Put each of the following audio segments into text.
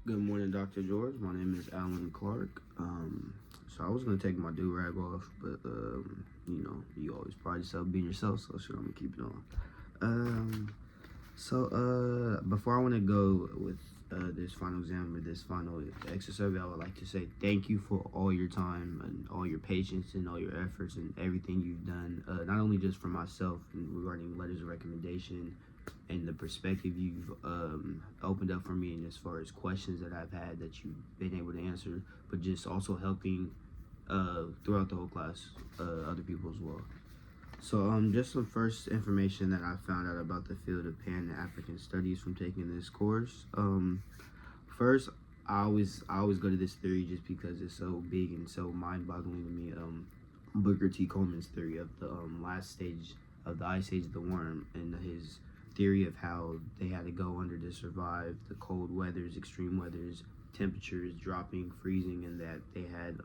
Good morning, Dr. George. My name is Alan Clark. So I was gonna take my do-rag off, but you always pride yourself being yourself, so sure, I'm gonna keep it on. Before I want to go with this final exam or this final exit survey, I would like to say thank you for all your time and all your patience and all your efforts and everything you've done. Not only just for myself and regarding letters of recommendation and the perspective you've opened up for me, and as far as questions that I've had that you've been able to answer, but just also helping throughout the whole class, other people as well. So, just some first information that I found out about the field of Pan-African Studies from taking this course. First, I always go to this theory just because it's so big and so mind-boggling to me. Booker T. Coleman's theory of the last stage of the ice age of the worm, and his theory of how they had to go under to survive the cold weathers, extreme weathers, temperatures dropping, freezing, and that they had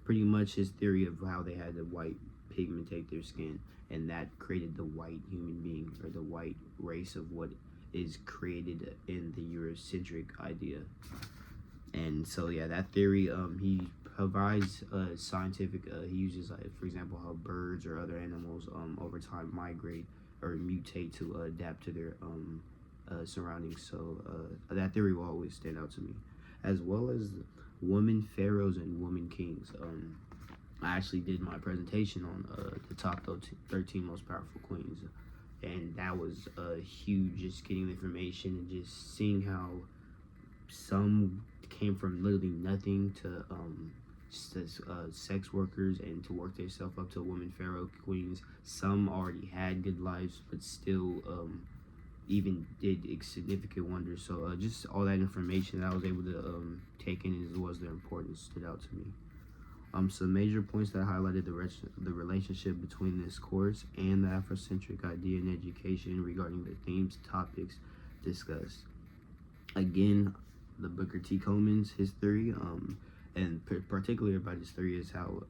pretty much his theory of how they had to white pigmentate their skin, and that created the white human being, or the white race of what is created in the Eurocentric idea. And so yeah, that theory, he provides scientific, he uses, like, for example, how birds or other animals over time migrate or mutate to adapt to their surroundings. So that theory will always stand out to me, as well as women pharaohs and women kings. I actually did my presentation on the top 13 most powerful queens, and that was huge, just getting the information and just seeing how some came from literally nothing to just as sex workers, and to work themselves up to women pharaoh queens. Some already had good lives, but still even did significant wonders. So just all that information that I was able to take in, as well as their importance, stood out to me. Some major points that highlighted the relationship between this course and the Afrocentric idea in education regarding the themes, topics discussed. Again, the Booker T. Coleman's, his theory, and particularly about his theory, is how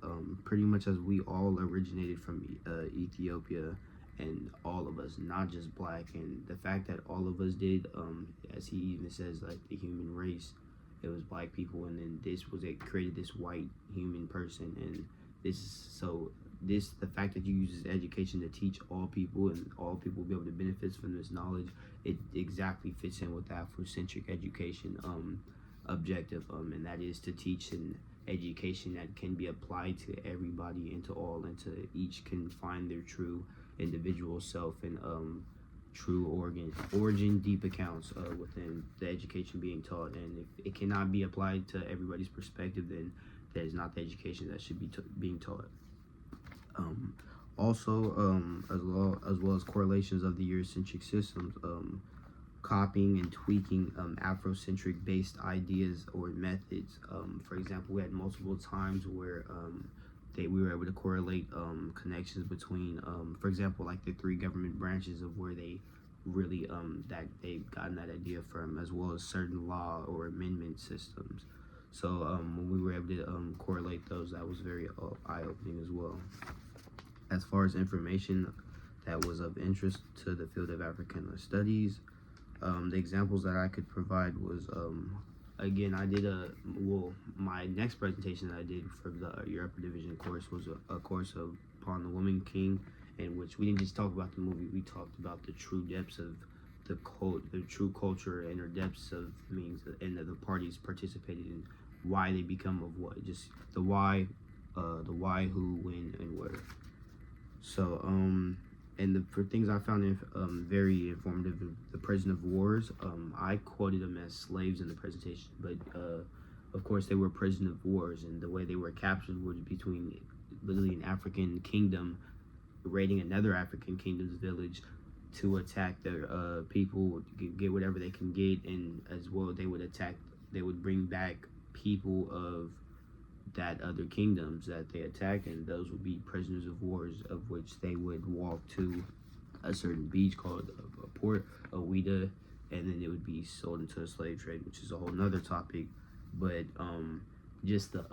pretty much as we all originated from Ethiopia, and all of us, not just black, and the fact that all of us did, as he even says, like the human race, it was black people, and then it created this white human person. And the fact that you use education to teach all people, and all people will be able to benefit from this knowledge, it exactly fits in with the Afrocentric education objective, and that is to teach an education that can be applied to everybody, and to all, and to each can find their true individual self, and true origin deep accounts within the education being taught. And if it cannot be applied to everybody's perspective, then that is not the education that should be being taught. As well as correlations of the Eurocentric systems, copying and tweaking Afrocentric based ideas or methods. For example, we had multiple times where we were able to correlate connections between, for example, like the three government branches of where they really that they've gotten that idea from, as well as certain law or amendment systems. So when we were able to correlate those, that was very eye-opening as well. As far as information that was of interest to the field of African studies, the examples that I could provide was, again, my next presentation that I did for the Europe Division course was a course upon the Woman King, in which we didn't just talk about the movie, we talked about the true depths of the true culture, and the depths of means, and the parties participated in, why they become of what, just the why, who, when, and where. So, and for things I found very informative, the prisoner of wars, I quoted them as slaves in the presentation, but of course they were prisoner of wars, and the way they were captured was between literally an African kingdom raiding another African kingdom's village to attack their people, get whatever they can get, and as well they would bring back people of that other kingdoms that they attacked, and those would be prisoners of wars, of which they would walk to a certain beach called a port, Ouida, and then it would be sold into a slave trade, which is a whole nother topic. But just the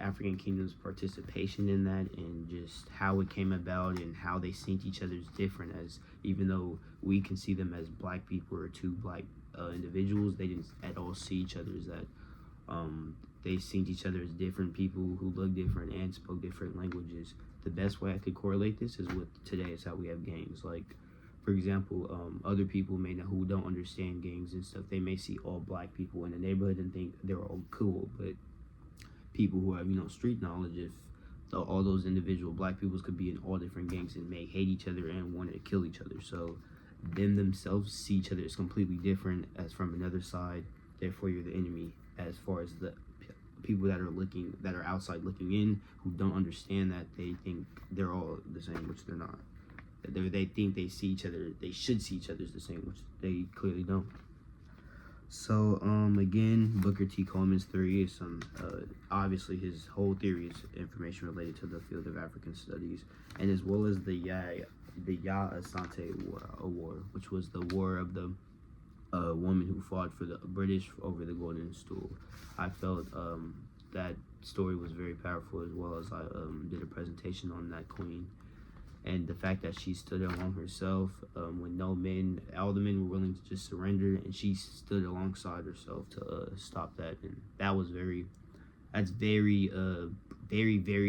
African kingdom's participation in that, and just how it came about, and how they seen each other as different, as even though we can see them as black people, or two black individuals. They didn't at all see each other as that. They seen each other as different people who look different and spoke different languages. The best way I could correlate this is with today is how we have gangs. Like, for example, other people who don't understand gangs and stuff, they may see all black people in the neighborhood and think they're all cool, but people who have, street knowledge, if all those individual black peoples could be in all different gangs and may hate each other and want to kill each other. So them themselves see each other as completely different as from another side. Therefore, you're the enemy. As far as the people that are outside looking in, who don't understand that, they think they're all the same, which they're not. They think they see each other. They should see each other as the same, which they clearly don't. So again, Booker T. Coleman's theory is obviously his whole theory is information related to the field of African studies, and as well as the Ya Asante War, which was the war of the woman who fought for the British over the Golden Stool. I felt that story was very powerful, as well as I did a presentation on that queen. And the fact that she stood along herself when all the men were willing to just surrender, and she stood alongside herself to stop that. And that's very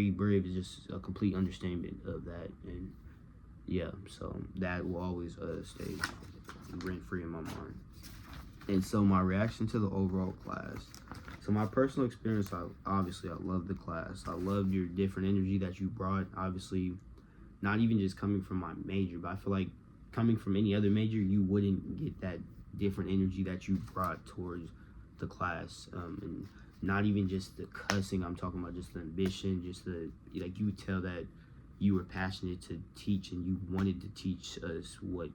brave. It's just a complete understatement of that. And yeah, so that will always stay rent free in my mind. And so my reaction to the overall class. So my personal experience, I loved the class. I loved your different energy that you brought. Obviously, not even just coming from my major, but I feel like coming from any other major, you wouldn't get that different energy that you brought towards the class. And not even just the cussing, I'm talking about just the ambition, you would tell that you were passionate to teach and you wanted to teach us what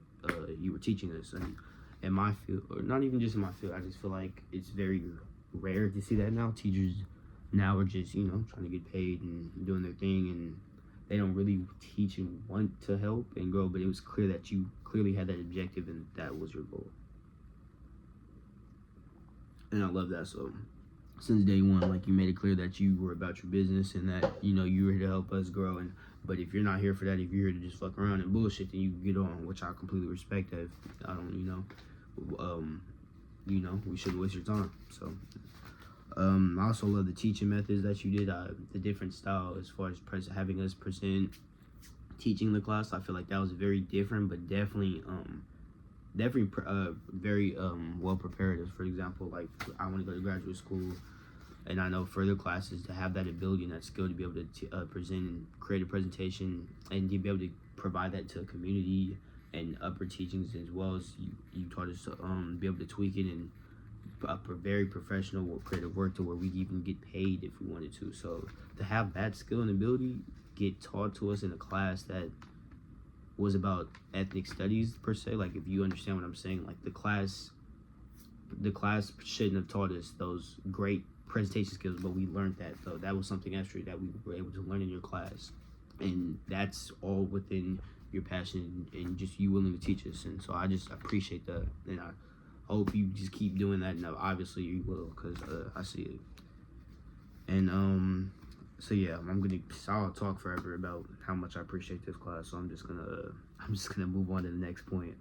you were teaching us. And in my field, or not even just in my field, I just feel like it's very rare to see that now. Teachers now are just, trying to get paid and doing their thing, and they don't really teach and want to help and grow, but it was clear that you clearly had that objective and that was your goal. And I love that. So since day one, like, you made it clear that you were about your business and that, you were here to help us grow. But if you're not here for that, if you're here to just fuck around and bullshit, then you get on, which I completely respect. If I don't, we shouldn't waste your time. So I also love the teaching methods that you did, the different style as far as having us present, teaching the class. I feel like that was very different, but definitely very well prepared. As for example, like, I want to go to graduate school, and I know further classes, to have that ability and that skill to be able to present and create a presentation and to be able to provide that to a community and upper teachings, as well as you taught us to be able to tweak it and very professional creative work to where we even get paid if we wanted to. So to have that skill and ability get taught to us in a class that was about ethnic studies per se, like, if you understand what I'm saying, like, the class shouldn't have taught us those great presentation skills, but we learned that, though. That was something extra that we were able to learn in your class, and that's all within your passion and just you willing to teach us. And so I just appreciate that, and I hope you just keep doing that. And obviously you will, because I see it. And so yeah, I'll talk forever about how much I appreciate this class. So I'm just gonna move on to the next point.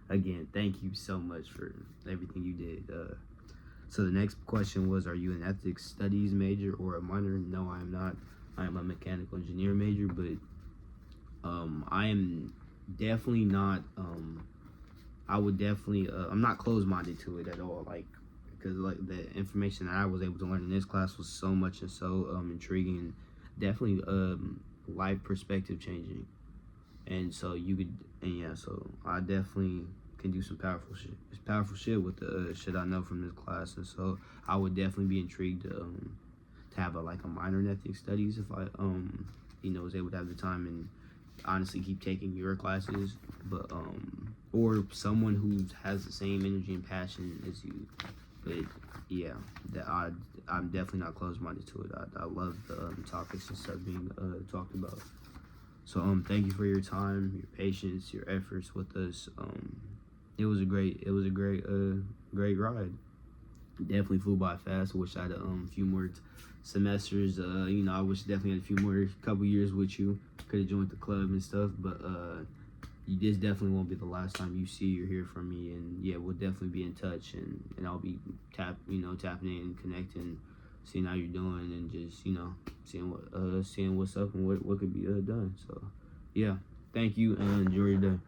Again, thank you so much for everything you did. So the next question was, are you an ethics studies major or a minor? No, I am not. I am a mechanical engineer major, but I am definitely not. I would definitely. I'm not closed-minded to it at all. Like, because like the information that I was able to learn in this class was so much and so intriguing, and definitely life perspective changing. And so so I definitely can do some powerful shit. It's powerful shit with the shit I know from this class, and so I would definitely be intrigued to have a minor in ethics studies if I was able to have the time and honestly keep taking your classes, but or someone who has the same energy and passion as you. But yeah, that I'm definitely not closed-minded to it. I love the topics and stuff being talked about. So thank you for your time, your patience, your efforts with us. It was a great ride. Definitely flew by fast. I wish I had a few more semesters. I wish definitely had a couple years with you. Could have joined the club and stuff, but this definitely won't be the last time you see or hear from me. And yeah, we'll definitely be in touch, and I'll be tapping in, connecting, seeing how you're doing, and just seeing what's up and what could be done. So yeah, thank you and enjoy your day.